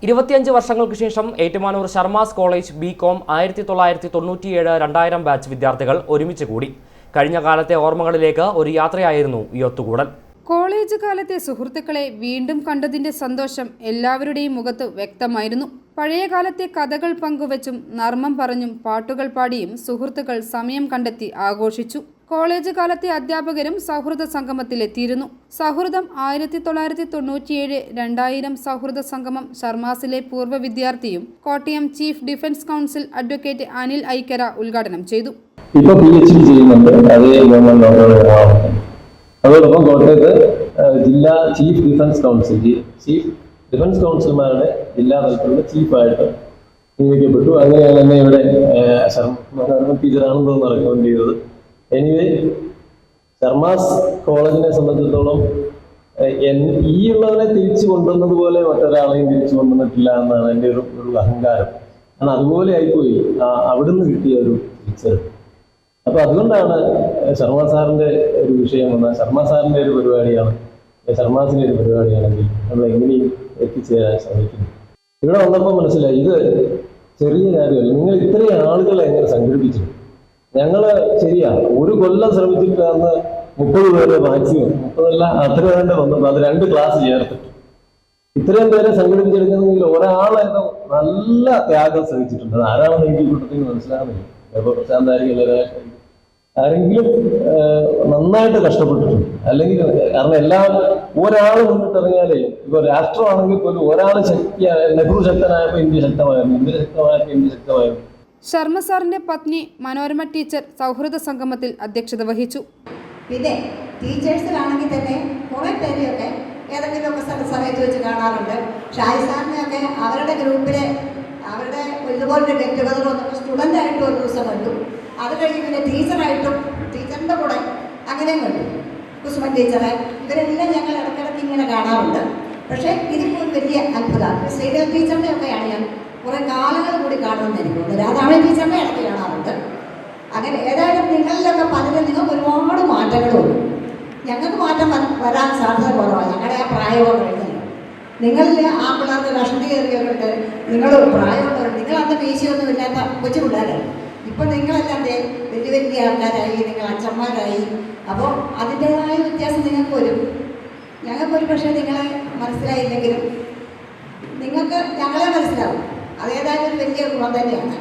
25 വർഷങ്ങൾക്ക് ശേഷം Ettumanoor ശർമാസ് college ബി.കോം 1997-2000 batch വിദ്യാർത്ഥികൾ ഒരുമിച്ച് കൂടി. കഴിഞ്ഞ കാലത്തെ ഓർമ്മകളിലേക്ക് ഒരു യാത്രയായിരുന്നു ഈ ഒത്തുകൂടൽ. കോളേജ് കാലത്തെ സുഹൃത്തുക്കളെ വീണ്ടും കണ്ടതിന്റെ സന്തോഷം എല്ലാവരുടെയും മുഖത്ത് വ്യക്തമായിരുന്നു. പഴയ കാലത്തെ കഥകൾ പങ്കുവച്ചും നർമ്മം പറഞ്ഞും പാട്ടുകൾ പാടിയും സുഹൃത്തുക്കൾ സമയം കണ്ടെത്തി ആഘോഷിച്ചു. കോളേജ് കാലത്തെ അധ്യാപകരും സൗഹൃദ സംഗമത്തിലെത്തിയിരുന്നു. സൗഹൃദം 1997-2000 സൗഹൃദ സംഗമം ശർമാസിലെ പൂർവ്വ വിദ്യാർത്ഥിയും Kottayam chief defence council advocate Anil Aikkara ഉദ്ഘാടനം ചെയ്തു. ഇപ്പോൾ PhD ചെയ്യുന്നുണ്ട്. അതോടൊപ്പം കോട്ടയത്ത് ജില്ലാ ചീഫ് ഡിഫൻസ് കൗൺസിൽമാരുടെ ജില്ലാ തലത്തിലുള്ള ചീഫായിട്ട് നിയമിക്കപ്പെട്ടു. അങ്ങനെയാണ് എന്നെ ഇവിടെ ടീച്ചറാണെന്ന് റെക്കമെൻഡ് ചെയ്തത്. എനിവേ, ശർമാസ് കോളേജിനെ സംബന്ധിച്ചിടത്തോളം ഈ ഉള്ളവരെ തിരിച്ചു കൊണ്ടുവന്നത് പോലെ മറ്റൊരാളെയും തിരിച്ചു കൊണ്ടുവന്നിട്ടില്ല എന്നാണ് എൻ്റെ ഒരു അഹങ്കാരം. കാരണം അതുപോലെ ആയിപ്പോയി അവിടുന്ന് കിട്ടിയ ഒരു തിരിച്ചറിവ്. അപ്പൊ അതുകൊണ്ടാണ് ശർമാ സാറിന്റെ ഒരു വിഷയം വന്നാൽ ശർമാ സാറിന്റെ ഒരു പരിപാടിയാണ്, ശർമാസിന്റെ ഒരു പരിപാടിയാണെങ്കിൽ നമ്മൾ എങ്ങനെയും എത്തിച്ചേരാൻ ശ്രമിക്കുന്നു. ഇവിടെ വന്നപ്പോൾ മനസ്സിലായി ഇത് ചെറിയ കാര്യമല്ല. നിങ്ങൾ ഇത്രയും ആളുകളെ എങ്ങനെ സംഘടിപ്പിച്ചു? ഞങ്ങള് ശരിയാ ഒരു കൊല്ലം ശ്രമിച്ചിട്ട് അന്ന് 30 പേര് മാക്സിമം 30 അത്ര വേണ്ട വന്നപ്പോൾ അത് 2 ക്ലാസ് ചേർത്തിട്ട് ഇത്രയും പേരെ സംഘടിപ്പിച്ചെടുക്കുന്നെങ്കിൽ ഒരാളായിരുന്നു നല്ല ത്യാഗം ശ്രമിച്ചിട്ടുണ്ട്. അത് ആരാണെന്ന് എനിക്ക് കൂട്ടത്തിൽ മനസ്സിലാകുന്നില്ല. ഇപ്പോൾ പ്രശാന്തായിരിക്കും ആരെങ്കിലും നന്നായിട്ട് കഷ്ടപ്പെട്ടിട്ടുണ്ട്. അല്ലെങ്കിൽ കാരണം ഒരാൾ മുന്നിട്ടിറങ്ങിയാലേ ഇപ്പൊ രാഷ്ട്രമാണെങ്കിൽ പോലും ഒരാൾ ശക്തിയായ നെഹ്റു ശക്തനായപ്പോൾ ഇന്ത്യ ശക്തമായിരുന്നു, ഇന്ത്യ ശക്തമായപ്പോൾ ഇന്ത്യ ശക്തമായിരുന്നു. ശർമ്മ സാറിന്റെ പത്നി മനോരമ ടീച്ചർ സൗഹൃദ സംഗമത്തിൽ അധ്യക്ഷത വഹിച്ചു. പിന്നെ ടീച്ചേഴ്സിലാണെങ്കിൽ തന്നെ കുറെ പേരെയൊക്കെ ഏതെങ്കിലുമൊക്കെ സമയത്ത് വെച്ച് കാണാറുണ്ട്. ഷായി സാറിനെയൊക്കെ അവരുടെ ഗ്രൂപ്പിലെ അവരുടെ ഇതുപോലൊരു ഗെറ്റ് ടുഗദർ വന്നപ്പോൾ സ്റ്റുഡൻ്റായിട്ടും ഒരു ദിവസം കണ്ടു. അത് കഴിഞ്ഞ് പിന്നെ ടീച്ചറായിട്ടും ടീച്ചറിൻ്റെ കൂടെ അങ്ങനെയും കണ്ടു. കുസുമൻ ടീച്ചറെ ഇവരെല്ലാം ഞങ്ങൾ ഇടയ്ക്കിടയ്ക്ക് ഇങ്ങനെ കാണാറുണ്ട്. പക്ഷേ ഇതിപ്പോൾ ഒരു വലിയ അത്ഭുതമാണ്. ശ്രീദേവ ടീച്ചറിൻ്റെ ഒക്കെയാണ് ഞാൻ കുറേ കാലങ്ങൾ കൂടി കാണുമെന്ന് എനിക്ക് തോന്നുന്നു. രാധാമണി ടീച്ചറിൻ്റെ ഇടയ്ക്ക് കാണാറുണ്ട്. അങ്ങനെ ഏതായാലും നിങ്ങളിലൊക്കെ പലരും നിങ്ങൾക്ക് ഒരുപാട് മാറ്റങ്ങളുണ്ട്. ഞങ്ങൾക്ക് മാറ്റം വരാൻ സാധ്യത കുറവാണ്. ഞങ്ങളുടെ ആ പ്രായമൊക്കെ കഴിഞ്ഞല്ലോ. നിങ്ങളിൽ ആ പിള്ളേർക്ക് കഷണ്ടി കയറിയവരുണ്ട്, നിങ്ങൾ പ്രായമുള്ളവരുണ്ട്. നിങ്ങൾ അന്ന് വീശിയൊന്നും ഇല്ലാത്ത കൊച്ചു പിള്ളേരാണ്. ഇപ്പം നിങ്ങളെല്ലാം വലിയ വലിയ ആൾക്കാരായി, നിങ്ങൾ അച്ഛന്മാരായി. അപ്പോൾ അതിൻ്റേതായ വ്യത്യാസം നിങ്ങൾക്ക് വരും. ഞങ്ങൾക്കൊരു പക്ഷേ നിങ്ങളെ മനസ്സിലായില്ലെങ്കിലും നിങ്ങൾക്ക് ഞങ്ങളെ മനസ്സിലാവും. അതേതായാലും ഒരു വലിയ ഗുണം തന്നെയാണ്.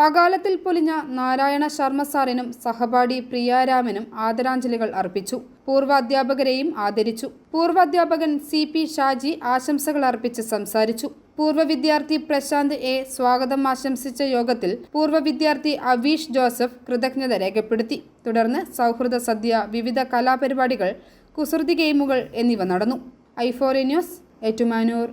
അകാലത്തിൽ പൊലിഞ്ഞ നാരായണ ശർമ്മ സാറിനും സഹപാഠി പ്രിയാരാമനും ആദരാഞ്ജലികൾ അർപ്പിച്ചു. പൂർവ്വ അധ്യാപകരെയും ആദരിച്ചു. പൂർവ്വാധ്യാപകൻ CP ഷാജി ആശംസകൾ അർപ്പിച്ച് സംസാരിച്ചു. പൂർവ്വ വിദ്യാർത്ഥി പ്രശാന്ത് A സ്വാഗതം ആശംസിച്ച യോഗത്തിൽ പൂർവ്വ വിദ്യാർത്ഥി അവീഷ് ജോസഫ് കൃതജ്ഞത രേഖപ്പെടുത്തി. തുടർന്ന് സൗഹൃദ സദ്യ, വിവിധ കലാപരിപാടികൾ, കുസൃതി ഗെയിമുകൾ എന്നിവ നടന്നു. i4 news, Ettumanoor.